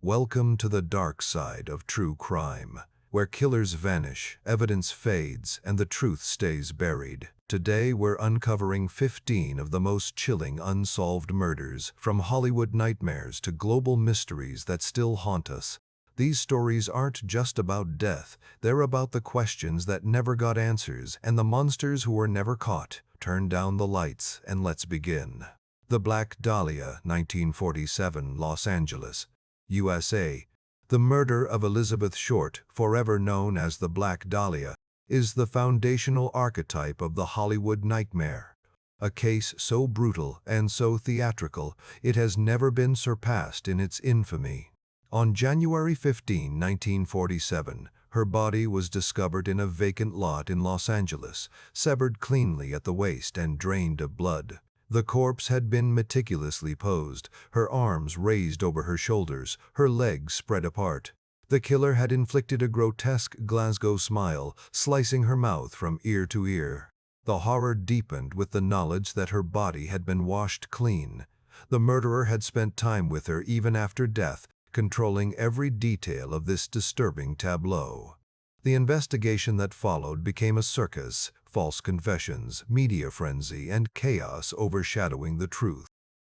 Welcome to the dark side of true crime, where killers vanish, evidence fades, and the truth stays buried. Today we're uncovering 15 of the most chilling unsolved murders, from Hollywood nightmares to global mysteries that still haunt us. These stories aren't just about death, they're about the questions that never got answers and the monsters who were never caught. Turn down the lights and let's begin. The Black Dahlia, 1947, Los Angeles, USA. The murder of Elizabeth Short, forever known as the Black Dahlia, is the foundational archetype of the Hollywood nightmare. A case so brutal and so theatrical, it has never been surpassed in its infamy. On January 15, 1947, her body was discovered in a vacant lot in Los Angeles, severed cleanly at the waist and drained of blood. The corpse had been meticulously posed, her arms raised over her shoulders, her legs spread apart. The killer had inflicted a grotesque Glasgow smile, slicing her mouth from ear to ear. The horror deepened with the knowledge that her body had been washed clean. The murderer had spent time with her even after death, controlling every detail of this disturbing tableau. The investigation that followed became a circus, false confessions, media frenzy, and chaos overshadowing the truth.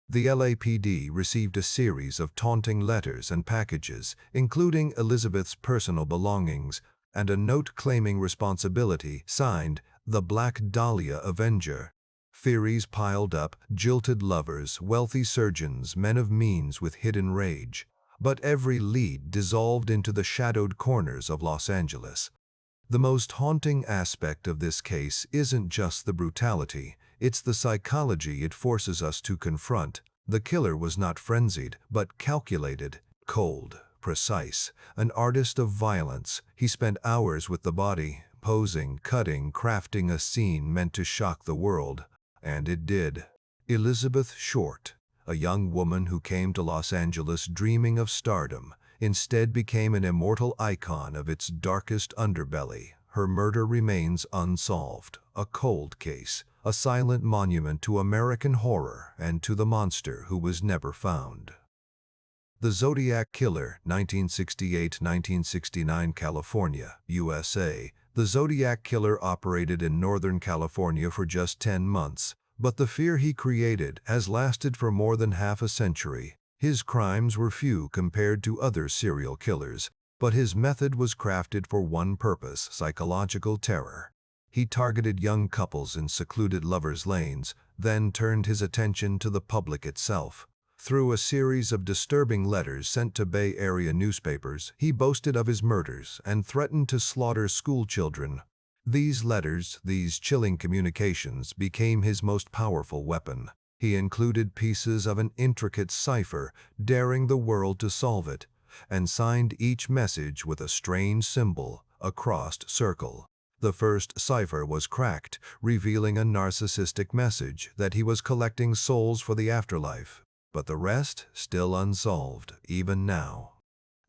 The LAPD received a series of taunting letters and packages, including Elizabeth's personal belongings, and a note claiming responsibility signed, "The Black Dahlia Avenger." Theories piled up: jilted lovers, wealthy surgeons, men of means with hidden rage. But every lead dissolved into the shadowed corners of Los Angeles. The most haunting aspect of this case isn't just the brutality, it's the psychology it forces us to confront. The killer was not frenzied, but calculated, cold, precise, an artist of violence. He spent hours with the body, posing, cutting, crafting a scene meant to shock the world. And it did. Elizabeth Short, a young woman who came to Los Angeles dreaming of stardom, instead became an immortal icon of its darkest underbelly. Her murder remains unsolved, a cold case, a silent monument to American horror and to the monster who was never found. The Zodiac Killer, 1968-1969, California, USA. The Zodiac Killer operated in Northern California for just 10 months. But the fear he created has lasted for more than half a century. His crimes were few compared to other serial killers, but his method was crafted for one purpose: psychological terror. He targeted young couples in secluded lovers' lanes, then turned his attention to the public itself. Through a series of disturbing letters sent to Bay Area newspapers, he boasted of his murders and threatened to slaughter schoolchildren. These letters, these chilling communications, became his most powerful weapon. He included pieces of an intricate cipher, daring the world to solve it, and signed each message with a strange symbol, a crossed circle. The first cipher was cracked, revealing a narcissistic message that he was collecting souls for the afterlife. But the rest still unsolved, even now.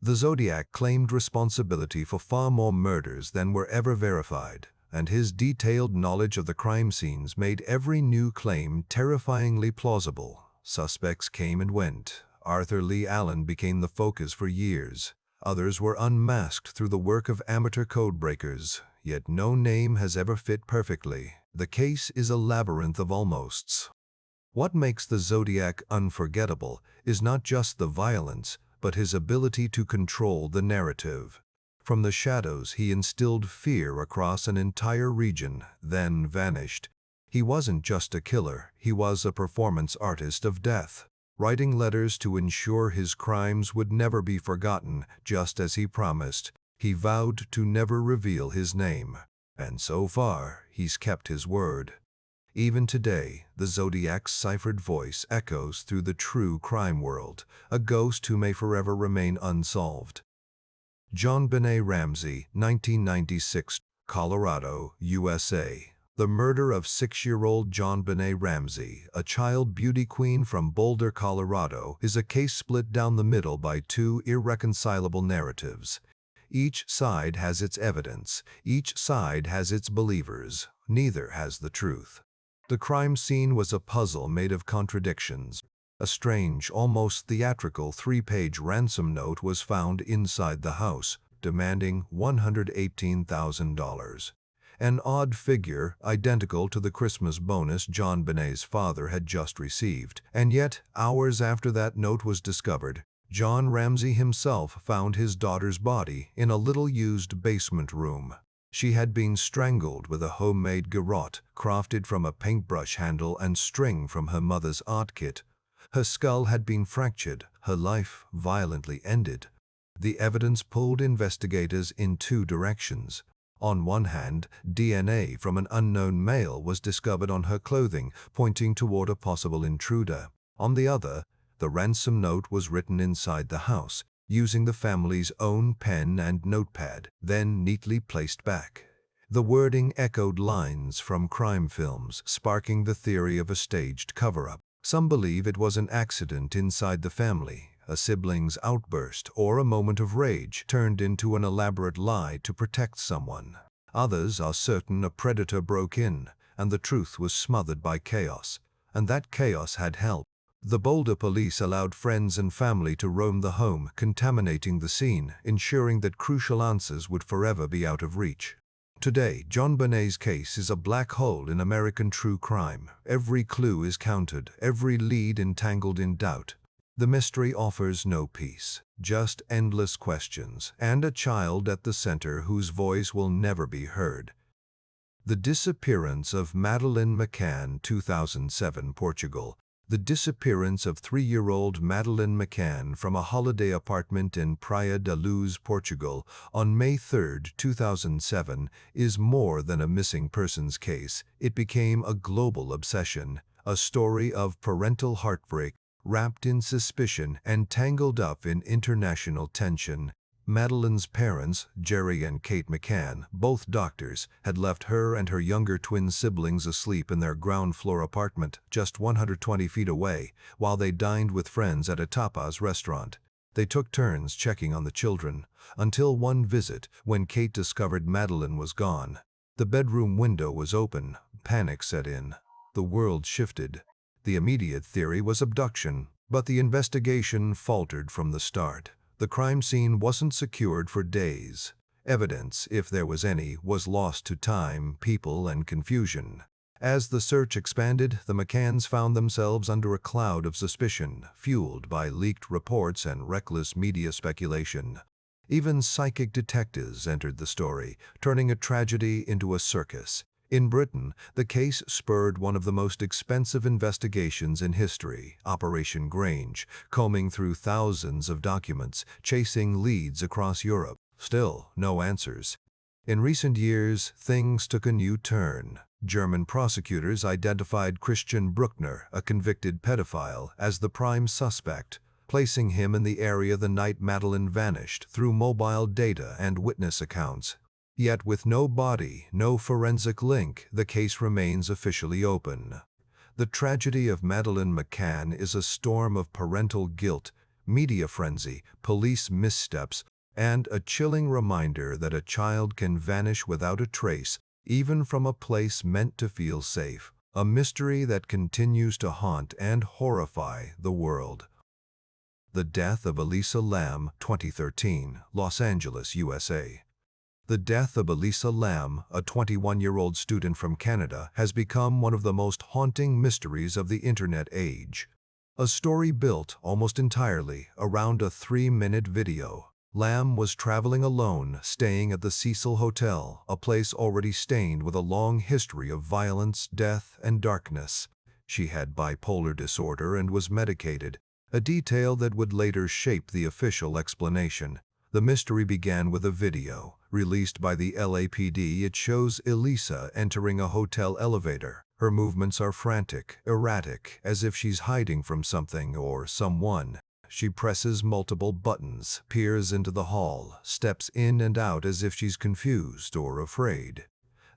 The Zodiac claimed responsibility for far more murders than were ever verified, and his detailed knowledge of the crime scenes made every new claim terrifyingly plausible. Suspects came and went. Arthur Lee Allen became the focus for years. Others were unmasked through the work of amateur codebreakers, yet no name has ever fit perfectly. The case is a labyrinth of almosts. What makes the Zodiac unforgettable is not just the violence, but his ability to control the narrative. From the shadows, he instilled fear across an entire region, then vanished. He wasn't just a killer, he was a performance artist of death, writing letters to ensure his crimes would never be forgotten. Just as he promised, he vowed to never reveal his name. And so far, he's kept his word. Even today, the Zodiac's ciphered voice echoes through the true crime world, a ghost who may forever remain unsolved. JonBenét Ramsey, 1996, Colorado, USA. The murder of 6-year-old JonBenét Ramsey, a child beauty queen from Boulder, Colorado, is a case split down the middle by two irreconcilable narratives. Each side has its evidence, each side has its believers, neither has the truth. The crime scene was a puzzle made of contradictions. A strange, almost theatrical 3-page ransom note was found inside the house, demanding $118,000. An odd figure identical to the Christmas bonus JonBenét's father had just received. And yet, hours after that note was discovered, John Ramsey himself found his daughter's body in a little-used basement room. She had been strangled with a homemade garrote crafted from a paintbrush handle and string from her mother's art kit. Her skull had been fractured, her life violently ended. The evidence pulled investigators in two directions. On one hand, DNA from an unknown male was discovered on her clothing, pointing toward a possible intruder. On the other, the ransom note was written inside the house, using the family's own pen and notepad, then neatly placed back. The wording echoed lines from crime films, sparking the theory of a staged cover-up. Some believe it was an accident inside the family, a sibling's outburst, or a moment of rage turned into an elaborate lie to protect someone. Others are certain a predator broke in, and the truth was smothered by chaos, and that chaos had help. The Boulder police allowed friends and family to roam the home, contaminating the scene, ensuring that crucial answers would forever be out of reach. Today, JonBenét's case is a black hole in American true crime. Every clue is counted, every lead entangled in doubt. The mystery offers no peace, just endless questions, and a child at the center whose voice will never be heard. The disappearance of Madeleine McCann, 2007, Portugal. The disappearance of 3-year-old Madeleine McCann from a holiday apartment in Praia da Luz, Portugal, on May 3, 2007, is more than a missing persons case. It became a global obsession, a story of parental heartbreak, wrapped in suspicion and tangled up in international tension. Madeleine's parents, Jerry and Kate McCann, both doctors, had left her and her younger twin siblings asleep in their ground-floor apartment just 120 feet away while they dined with friends at a tapas restaurant. They took turns checking on the children, until one visit when Kate discovered Madeleine was gone. The bedroom window was open. Panic set in. The world shifted. The immediate theory was abduction, but the investigation faltered from the start. The crime scene wasn't secured for days. Evidence, if there was any, was lost to time, people, and confusion. As the search expanded, the McCanns found themselves under a cloud of suspicion, fueled by leaked reports and reckless media speculation. Even psychic detectives entered the story, turning a tragedy into a circus. In Britain, the case spurred one of the most expensive investigations in history, Operation Grange, combing through thousands of documents, chasing leads across Europe. Still, no answers. In recent years, things took a new turn. German prosecutors identified Christian Bruckner, a convicted pedophile, as the prime suspect, placing him in the area the night Madeleine vanished through mobile data and witness accounts. Yet with no body, no forensic link, the case remains officially open. The tragedy of Madeleine McCann is a storm of parental guilt, media frenzy, police missteps, and a chilling reminder that a child can vanish without a trace, even from a place meant to feel safe, a mystery that continues to haunt and horrify the world. The death of Elisa Lam, 2013, Los Angeles, USA. The death of Elisa Lam, a 21-year-old student from Canada, has become one of the most haunting mysteries of the internet age. A story built almost entirely around a 3-minute video. Lam was traveling alone, staying at the Cecil Hotel, a place already stained with a long history of violence, death, and darkness. She had bipolar disorder and was medicated, a detail that would later shape the official explanation. The mystery began with a video. Released by the LAPD, it shows Elisa entering a hotel elevator. Her movements are frantic, erratic, as if she's hiding from something or someone. She presses multiple buttons, peers into the hall, steps in and out as if she's confused or afraid.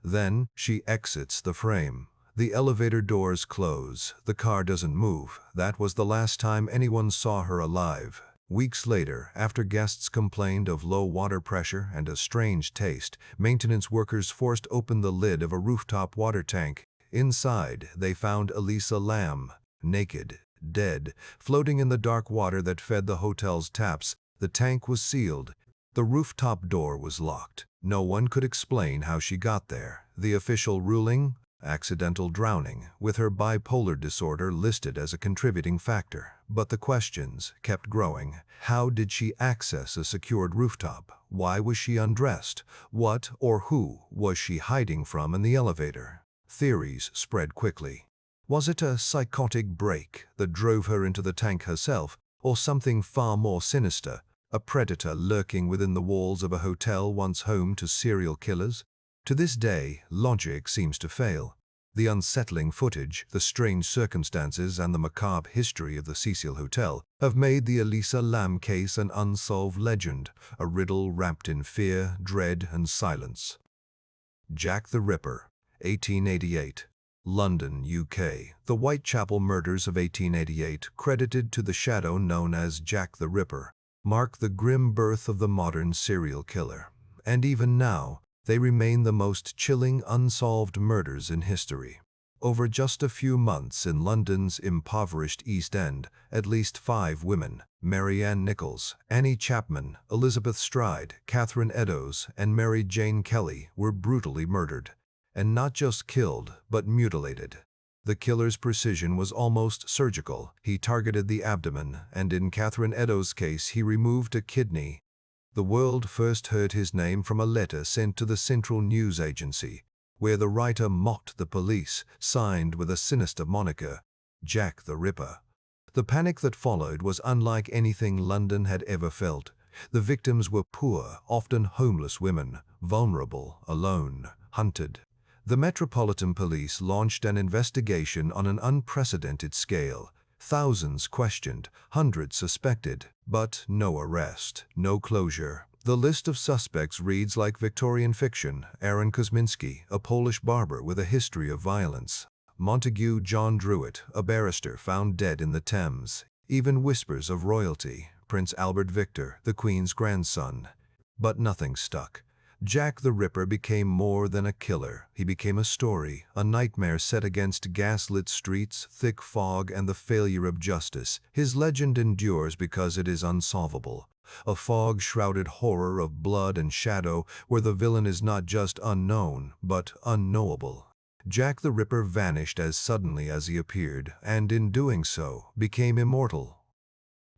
Then, she exits the frame. The elevator doors close. The car doesn't move. That was the last time anyone saw her alive. Weeks later, after guests complained of low water pressure and a strange taste, maintenance workers forced open the lid of a rooftop water tank. Inside, they found Elisa Lam, naked, dead, floating in the dark water that fed the hotel's taps. The tank was sealed. The rooftop door was locked. No one could explain how she got there. The official ruling? Accidental drowning, with her bipolar disorder listed as a contributing factor. But the questions kept growing. How did she access a secured rooftop? Why was she undressed? What or who was she hiding from in the elevator? Theories spread quickly. Was it a psychotic break that drove her into the tank herself, or something far more sinister, a predator lurking within the walls of a hotel once home to serial killers? To this day, logic seems to fail. The unsettling footage, the strange circumstances, and the macabre history of the Cecil Hotel have made the Elisa Lam case an unsolved legend, a riddle wrapped in fear, dread, and silence. Jack the Ripper, 1888. London, UK. The Whitechapel murders of 1888, credited to the shadow known as Jack the Ripper, mark the grim birth of the modern serial killer. And even now, they remain the most chilling unsolved murders in history. Over just a few months in London's impoverished East End, at least 5 women, Mary Ann Nichols, Annie Chapman, Elizabeth Stride, Catherine Eddowes, and Mary Jane Kelly, were brutally murdered. And not just killed, but mutilated. The killer's precision was almost surgical. He targeted the abdomen, and in Catherine Eddowes' case, he removed a kidney. The world first heard his name from a letter sent to the Central News Agency, where the writer mocked the police, signed with a sinister moniker, Jack the Ripper. The panic that followed was unlike anything London had ever felt. The victims were poor, often homeless women, vulnerable, alone, hunted. The Metropolitan Police launched an investigation on an unprecedented scale. Thousands questioned, hundreds suspected, but no arrest, no closure. The list of suspects reads like Victorian fiction. Aaron Kosminski, a Polish barber with a history of violence. Montague John Druitt, a barrister found dead in the Thames. Even whispers of royalty. Prince Albert Victor, the Queen's grandson. But nothing stuck. Jack the Ripper became more than a killer. He became a story, a nightmare set against gaslit streets, thick fog, and the failure of justice. His legend endures because it is unsolvable. A fog-shrouded horror of blood and shadow where the villain is not just unknown, but unknowable. Jack the Ripper vanished as suddenly as he appeared, and in doing so, became immortal.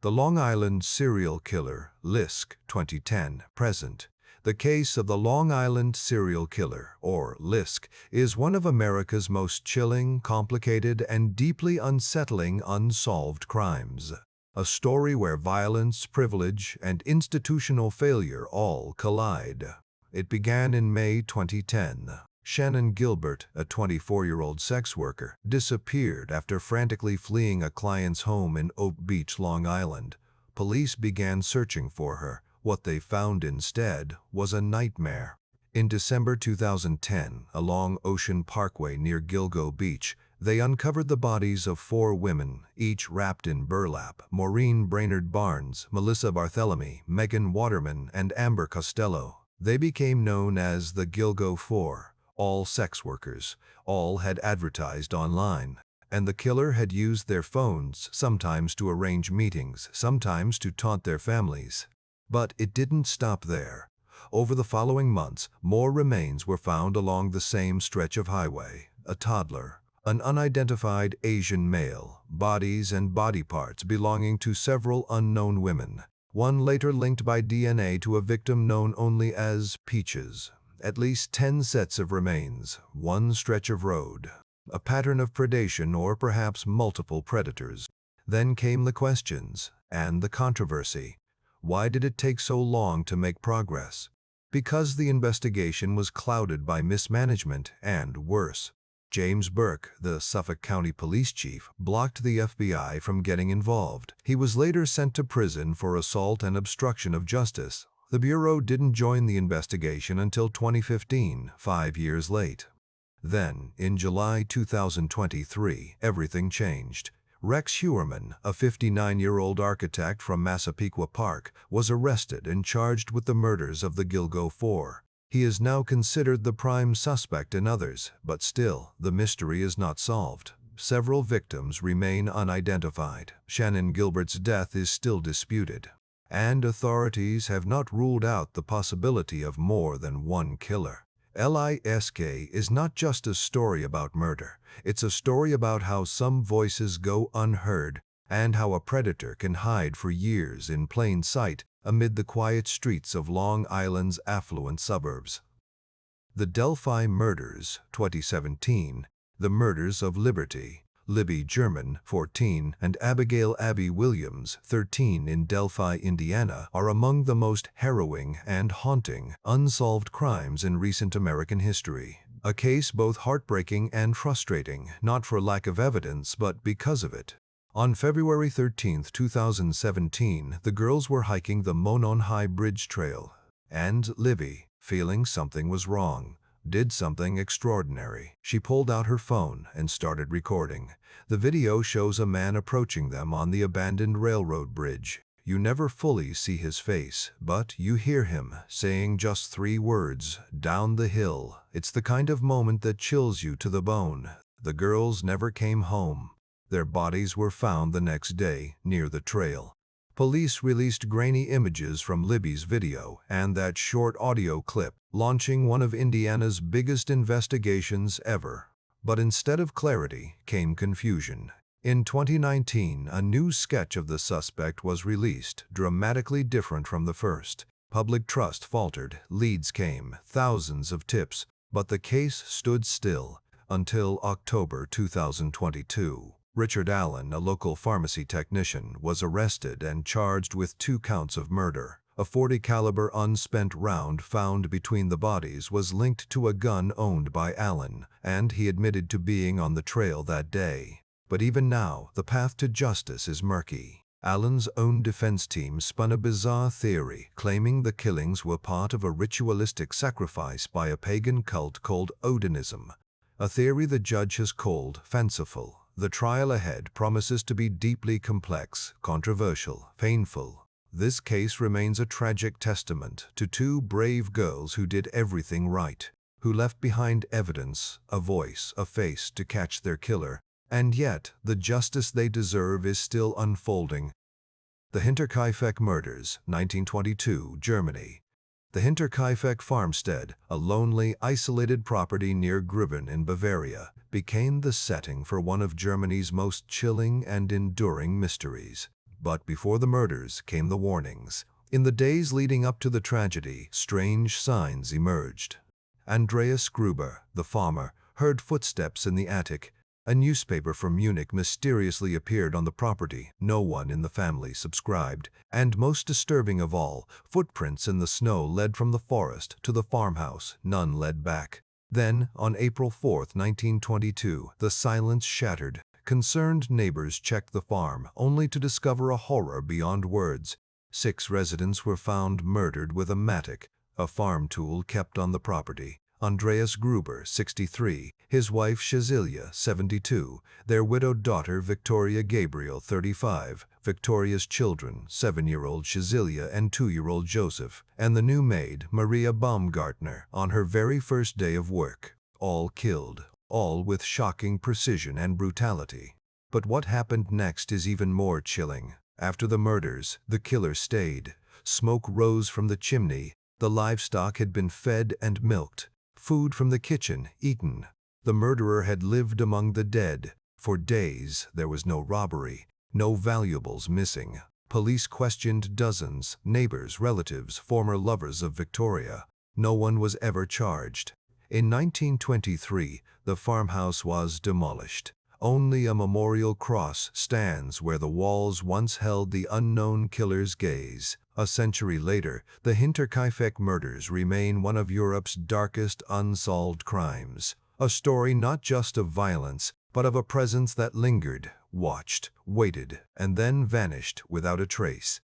The Long Island Serial Killer, LISK, 2010, present. The case of the Long Island Serial Killer, or LISK, is one of America's most chilling, complicated, and deeply unsettling unsolved crimes. A story where violence, privilege, and institutional failure all collide. It began in May 2010. Shannon Gilbert, a 24-year-old sex worker, disappeared after frantically fleeing a client's home in Oak Beach, Long Island. Police began searching for her. What they found instead was a nightmare. In December 2010, along Ocean Parkway near Gilgo Beach, they uncovered the bodies of 4 women, each wrapped in burlap: Maureen Brainerd Barnes, Melissa Barthélemy, Megan Waterman, and Amber Costello. They became known as the Gilgo Four, all sex workers. All had advertised online. And the killer had used their phones, sometimes to arrange meetings, sometimes to taunt their families. But it didn't stop there. Over the following months, more remains were found along the same stretch of highway. A toddler, an unidentified Asian male, bodies and body parts belonging to several unknown women. One later linked by DNA to a victim known only as Peaches. At least 10 sets of remains, one stretch of road. A pattern of predation or perhaps multiple predators. Then came the questions and the controversy. Why did it take so long to make progress? Because the investigation was clouded by mismanagement and, worse, James Burke, the Suffolk County Police Chief, blocked the FBI from getting involved. He was later sent to prison for assault and obstruction of justice. The Bureau didn't join the investigation until 2015, 5 years late. Then, in July 2023, everything changed. Rex Heuermann, a 59-year-old architect from Massapequa Park, was arrested and charged with the murders of the Gilgo Four. He is now considered the prime suspect in others, but still, the mystery is not solved. Several victims remain unidentified. Shannon Gilbert's death is still disputed, and authorities have not ruled out the possibility of more than one killer. LISK is not just a story about murder. It's a story about how some voices go unheard and how a predator can hide for years in plain sight amid the quiet streets of Long Island's affluent suburbs. The Delphi Murders, 2017, The Murders of Liberty, Libby German, 14, and Abigail Abby Williams, 13, in Delphi, Indiana, are among the most harrowing and haunting unsolved crimes in recent American history. A case both heartbreaking and frustrating, not for lack of evidence, but because of it. On February 13, 2017, the girls were hiking the Monon High Bridge Trail, and Libby, feeling something was wrong, did something extraordinary. She pulled out her phone and started recording. The video shows a man approaching them on the abandoned railroad bridge. You never fully see his face, but you hear him saying just 3 words, "Down the hill." It's the kind of moment that chills you to the bone. The girls never came home. Their bodies were found the next day near the trail. Police released grainy images from Libby's video and that short audio clip, launching one of Indiana's biggest investigations ever. But instead of clarity came confusion. In 2019, a new sketch of the suspect was released, dramatically different from the first. Public trust faltered, leads came, thousands of tips, but the case stood still until October 2022. Richard Allen, a local pharmacy technician, was arrested and charged with 2 counts of murder. A .40 caliber unspent round found between the bodies was linked to a gun owned by Allen, and he admitted to being on the trail that day. But even now, the path to justice is murky. Allen's own defense team spun a bizarre theory, claiming the killings were part of a ritualistic sacrifice by a pagan cult called Odinism, a theory the judge has called fanciful. The trial ahead promises to be deeply complex, controversial, painful. This case remains a tragic testament to 2 brave girls who did everything right, who left behind evidence, a voice, a face to catch their killer, and yet the justice they deserve is still unfolding. The Hinterkaifeck Murders, 1922, Germany. The Hinterkaifeck farmstead, a lonely, isolated property near Grüben in Bavaria, became the setting for one of Germany's most chilling and enduring mysteries. But before the murders came the warnings. In the days leading up to the tragedy, strange signs emerged. Andreas Gruber, the farmer, heard footsteps in the attic. A newspaper from Munich mysteriously appeared on the property. No one in the family subscribed. And most disturbing of all, footprints in the snow led from the forest to the farmhouse. None led back. Then, on April 4, 1922, the silence shattered. Concerned neighbors checked the farm, only to discover a horror beyond words. 6 residents were found murdered with a mattock, a farm tool kept on the property. Andreas Gruber, 63, his wife Cecilia, 72, their widowed daughter Victoria Gabriel, 35, Victoria's children, 7-year-old Cecilia and 2-year-old Joseph, and the new maid, Maria Baumgartner, on her very first day of work. All killed, all with shocking precision and brutality. But what happened next is even more chilling. After the murders, the killer stayed. Smoke rose from the chimney. The livestock had been fed and milked. Food from the kitchen, eaten. The murderer had lived among the dead. For days, there was no robbery, no valuables missing. Police questioned dozens, neighbors, relatives, former lovers of Victoria. No one was ever charged. In 1923, the farmhouse was demolished. Only a memorial cross stands where the walls once held the unknown killer's gaze. A century later, the Hinterkaifeck murders remain one of Europe's darkest unsolved crimes. A story not just of violence, but of a presence that lingered, watched, waited, and then vanished without a trace.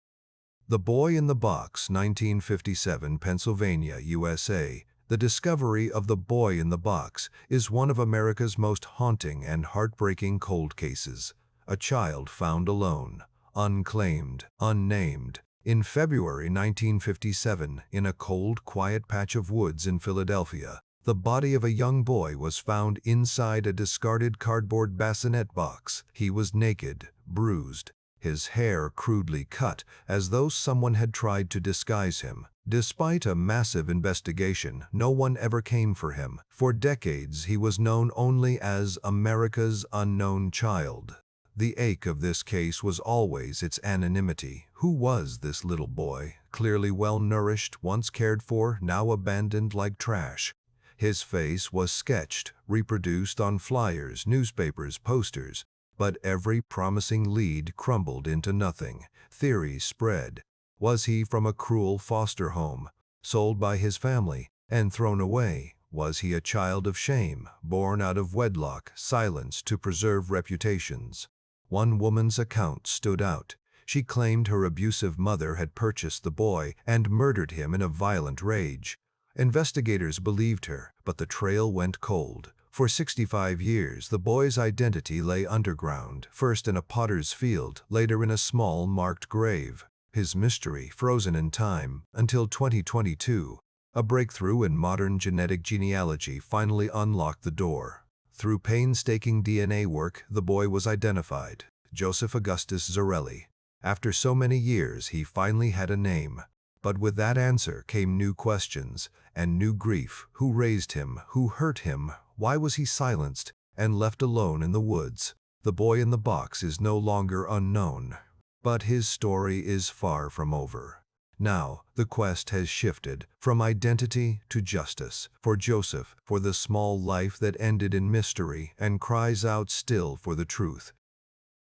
The Boy in the Box, 1957, Pennsylvania, USA. The discovery of the boy in the box is one of America's most haunting and heartbreaking cold cases. A child found alone, unclaimed, unnamed. In February 1957, in a cold, quiet patch of woods in Philadelphia, The body of a young boy was found inside a discarded cardboard bassinet box. He was naked, bruised, his hair crudely cut, as though someone had tried to disguise him. Despite a massive investigation, no one ever came for him. For decades, he was known only as America's unknown child. The ache of this case was always its anonymity. Who was this little boy? Clearly well-nourished, once cared for, now abandoned like trash. His face was sketched, reproduced on flyers, newspapers, posters, but every promising lead crumbled into nothing. Theories spread. Was he from a cruel foster home, sold by his family, and thrown away? Was he a child of shame, born out of wedlock, silenced to preserve reputations? One woman's account stood out. She claimed her abusive mother had purchased the boy and murdered him in a violent rage. Investigators believed her, but the trail went cold. For 65 years, the boy's identity lay underground, first in a potter's field, later in a small marked grave. His mystery frozen in time until 2022. A breakthrough in modern genetic genealogy finally unlocked the door. Through painstaking DNA work, the boy was identified, Joseph Augustus Zarelli. After so many years, he finally had a name. But with that answer came new questions and new grief. Who raised him? Who hurt him? Why was he silenced and left alone in the woods? The boy in the box is no longer unknown, but his story is far from over. Now, the quest has shifted from identity to justice. For Joseph, for the small life that ended in mystery and cries out still for the truth.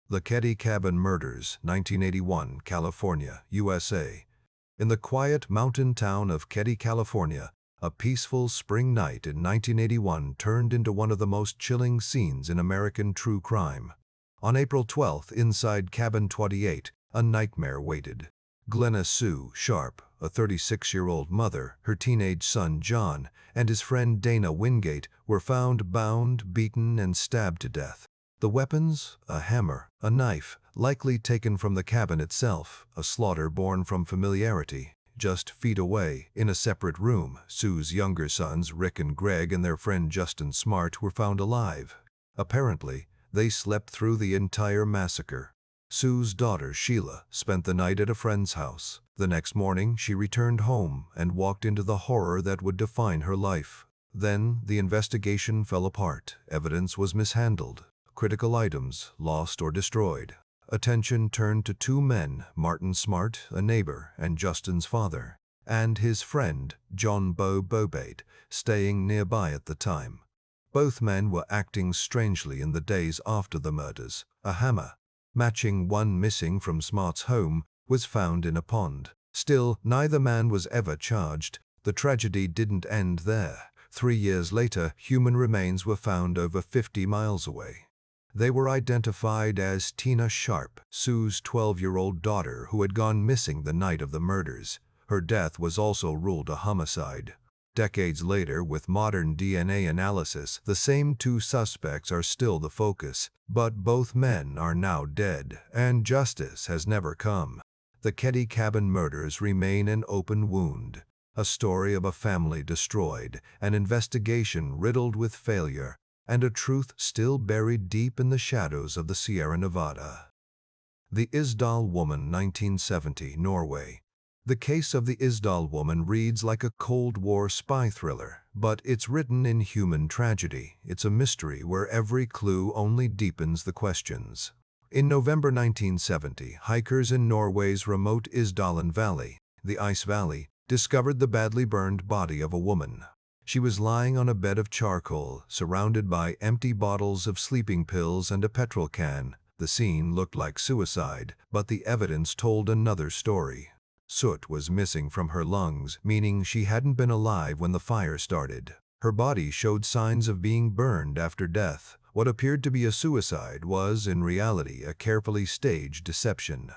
The Keddie Cabin Murders, 1981, California, USA. In the quiet mountain town of Keddie, California, a peaceful spring night in 1981 turned into one of the most chilling scenes in American true crime. On April 12th, inside Cabin 28, a nightmare waited. Glenna Sue Sharp, a 36-year-old mother, her teenage son John, and his friend Dana Wingate were found bound, beaten, and stabbed to death. The weapons? A hammer, a knife, likely taken from the cabin itself, a slaughter born from familiarity. Just feet away, in a separate room, Sue's younger sons Rick and Greg and their friend Justin Smart were found alive. Apparently, they slept through the entire massacre. Sue's daughter, Sheila, spent the night at a friend's house. The next morning, she returned home and walked into the horror that would define her life. Then, the investigation fell apart. Evidence was mishandled. Critical items lost or destroyed. Attention turned to two men, Martin Smart, a neighbor, and Justin's father, and his friend, John Bobate, staying nearby at the time. Both men were acting strangely in the days after the murders. A hammer, matching one missing from Smart's home, was found in a pond. Still, neither man was ever charged. The tragedy didn't end there. 3 years later, human remains were found over 50 miles away. They were identified as Tina Sharp, Sue's 12-year-old daughter who had gone missing the night of the murders. Her death was also ruled a homicide. Decades later, with modern DNA analysis, the same two suspects are still the focus, but both men are now dead, and justice has never come. The Keddie Cabin Murders remain an open wound, a story of a family destroyed, an investigation riddled with failure, and a truth still buried deep in the shadows of the Sierra Nevada. The Isdal Woman, 1970, Norway. The case of the Isdal woman reads like a Cold War spy thriller, but it's written in human tragedy. It's a mystery where every clue only deepens the questions. In November 1970, hikers in Norway's remote Isdalen Valley, the Ice Valley, discovered the badly burned body of a woman. She was lying on a bed of charcoal, surrounded by empty bottles of sleeping pills and a petrol can. The scene looked like suicide, but the evidence told another story. Soot was missing from her lungs, meaning she hadn't been alive when the fire started. Her body showed signs of being burned after death. What appeared to be a suicide was, in reality, a carefully staged deception.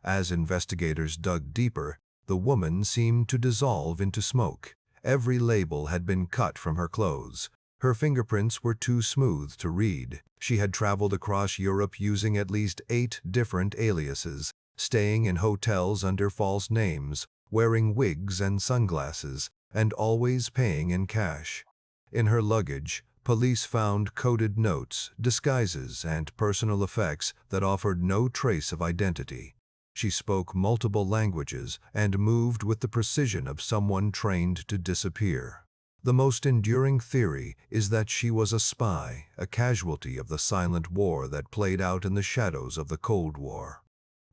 As investigators dug deeper, the woman seemed to dissolve into smoke. Every label had been cut from her clothes. Her fingerprints were too smooth to read. She had traveled across Europe using at least 8 different aliases, staying in hotels under false names, wearing wigs and sunglasses, and always paying in cash. In her luggage, police found coded notes, disguises, and personal effects that offered no trace of identity. She spoke multiple languages and moved with the precision of someone trained to disappear. The most enduring theory is that she was a spy, a casualty of the silent war that played out in the shadows of the Cold War.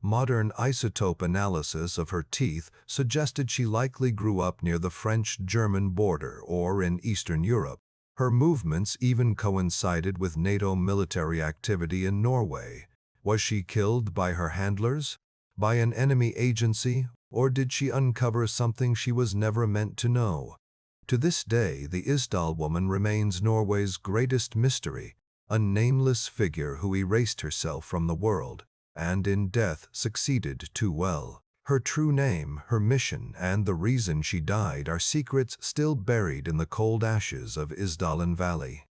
Modern isotope analysis of her teeth suggested she likely grew up near the French-German border or in Eastern Europe. Her movements even coincided with NATO military activity in Norway. Was she killed by her handlers? By an enemy agency? Or did she uncover something she was never meant to know? To this day, the Isdal woman remains Norway's greatest mystery, a nameless figure who erased herself from the world, and in death succeeded too well. Her true name, her mission, and the reason she died are secrets still buried in the cold ashes of Isdalen Valley.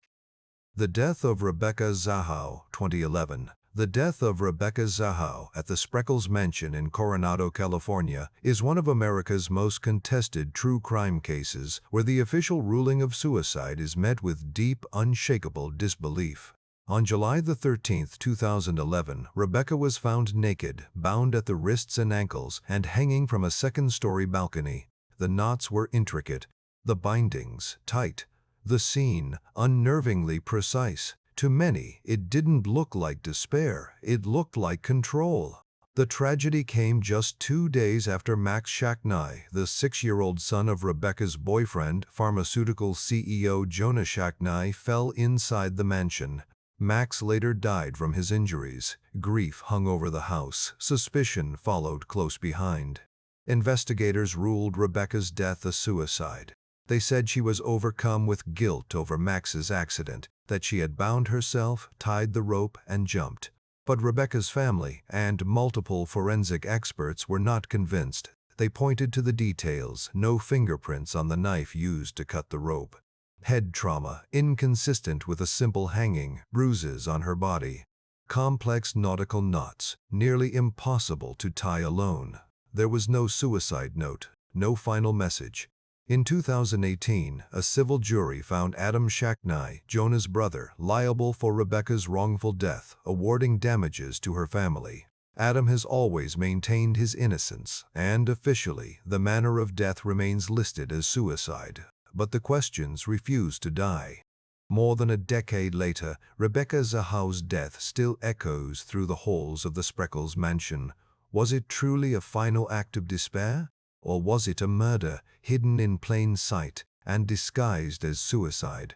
The death of Rebecca Zahau, 2011. The death of Rebecca Zahau at the Spreckels Mansion in Coronado, California, is one of America's most contested true crime cases where the official ruling of suicide is met with deep, unshakable disbelief. On July 13, 2011, Rebecca was found naked, bound at the wrists and ankles, and hanging from a second-story balcony. The knots were intricate, the bindings tight, the scene unnervingly precise. To many, it didn't look like despair, it looked like control. The tragedy came just 2 days after Max Shacknai, the 6-year-old son of Rebecca's boyfriend, pharmaceutical CEO Jonah Shacknai, fell inside the mansion. Max later died from his injuries. Grief hung over the house. Suspicion followed close behind. Investigators ruled Rebecca's death a suicide. They said she was overcome with guilt over Max's accident, that she had bound herself, tied the rope, and jumped. But Rebecca's family and multiple forensic experts were not convinced. They pointed to the details: no fingerprints on the knife used to cut the rope. Head trauma, inconsistent with a simple hanging, bruises on her body. Complex nautical knots, nearly impossible to tie alone. There was no suicide note, no final message. In 2018, a civil jury found Adam Shacknai, Jonah's brother, liable for Rebecca's wrongful death, awarding damages to her family. Adam has always maintained his innocence, and officially, the manner of death remains listed as suicide. But the questions refuse to die. More than a decade later, Rebecca Zahau's death still echoes through the halls of the Spreckels mansion. Was it truly a final act of despair? Or was it a murder, hidden in plain sight and disguised as suicide?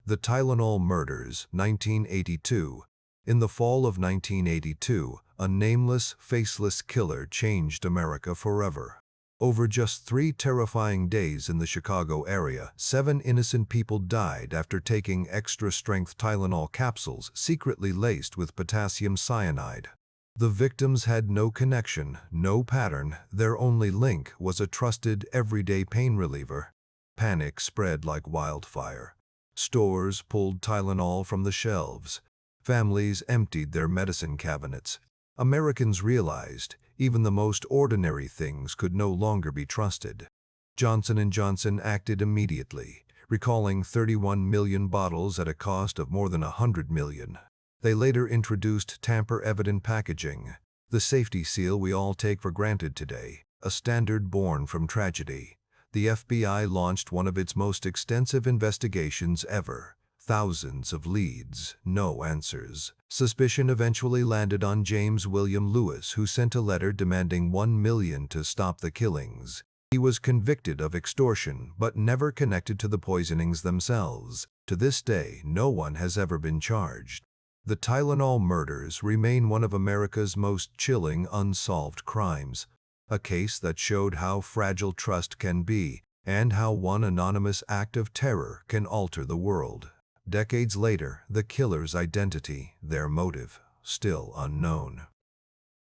The Tylenol Murders, 1982. In the fall of 1982, a nameless, faceless killer changed America forever. Over just 3 terrifying days in the Chicago area, 7 innocent people died after taking extra-strength Tylenol capsules secretly laced with potassium cyanide. The victims had no connection, no pattern. Their only link was a trusted, everyday pain reliever. Panic spread like wildfire. Stores pulled Tylenol from the shelves. Families emptied their medicine cabinets. Americans realized even the most ordinary things could no longer be trusted. Johnson & Johnson acted immediately, recalling 31 million bottles at a cost of more than $100 million. They later introduced tamper-evident packaging, the safety seal we all take for granted today, a standard born from tragedy. The FBI launched one of its most extensive investigations ever. Thousands of leads, no answers. Suspicion eventually landed on James William Lewis, who sent a letter demanding $1 million to stop the killings. He was convicted of extortion, but never connected to the poisonings themselves. To this day, no one has ever been charged. The Tylenol murders remain one of America's most chilling unsolved crimes, a case that showed how fragile trust can be and how one anonymous act of terror can alter the world. Decades later, the killer's identity, their motive, still unknown.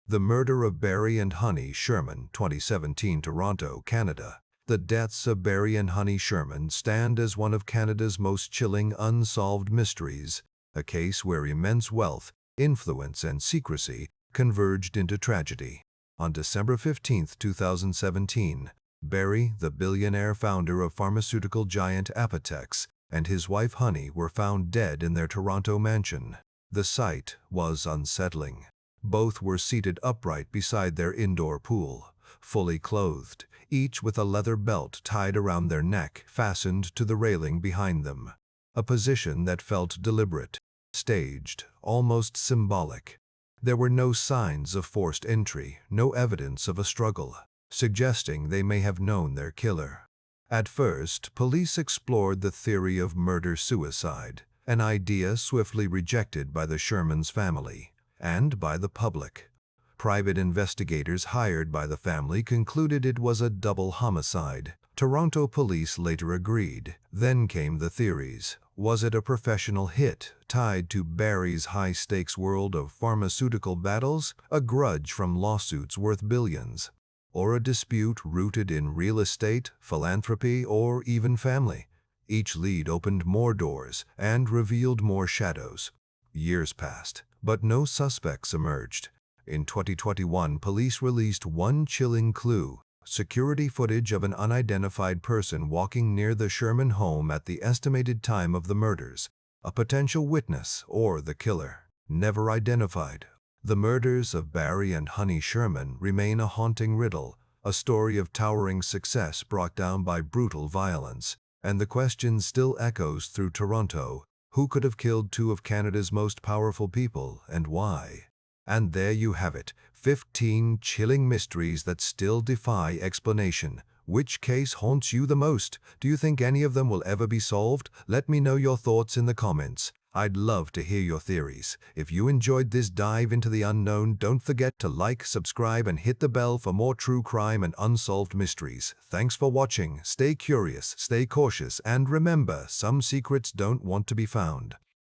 The murder of Barry and Honey Sherman, 2017, Toronto, Canada. The deaths of Barry and Honey Sherman stand as one of Canada's most chilling unsolved mysteries, a case where immense wealth, influence, and secrecy converged into tragedy. On December 15, 2017, Barry, the billionaire founder of pharmaceutical giant Apotex, and his wife Honey were found dead in their Toronto mansion. The sight was unsettling. Both were seated upright beside their indoor pool, fully clothed, each with a leather belt tied around their neck fastened to the railing behind them. A position that felt deliberate, staged, almost symbolic. There were no signs of forced entry, no evidence of a struggle, suggesting they may have known their killer. At first, police explored the theory of murder-suicide, an idea swiftly rejected by the Sherman's family and by the public. Private investigators hired by the family concluded it was a double homicide. Toronto police later agreed. Then came the theories. Was it a professional hit tied to Barry's high-stakes world of pharmaceutical battles, a grudge from lawsuits worth billions, or a dispute rooted in real estate, philanthropy, or even family? Each lead opened more doors and revealed more shadows. Years passed, but no suspects emerged. In 2021, police released one chilling clue: security footage of an unidentified person walking near the Sherman home at the estimated time of the murders. A potential witness or the killer, never identified. The murders of Barry and Honey Sherman remain a haunting riddle, a story of towering success brought down by brutal violence. And the question still echoes through Toronto: who could have killed two of Canada's most powerful people, and why? And there you have it, 15 chilling mysteries that still defy explanation. Which case haunts you the most? Do you think any of them will ever be solved? Let me know your thoughts in the comments. I'd love to hear your theories. If you enjoyed this dive into the unknown, don't forget to like, subscribe, and hit the bell for more true crime and unsolved mysteries. Thanks for watching. Stay curious, stay cautious, and remember, some secrets don't want to be found.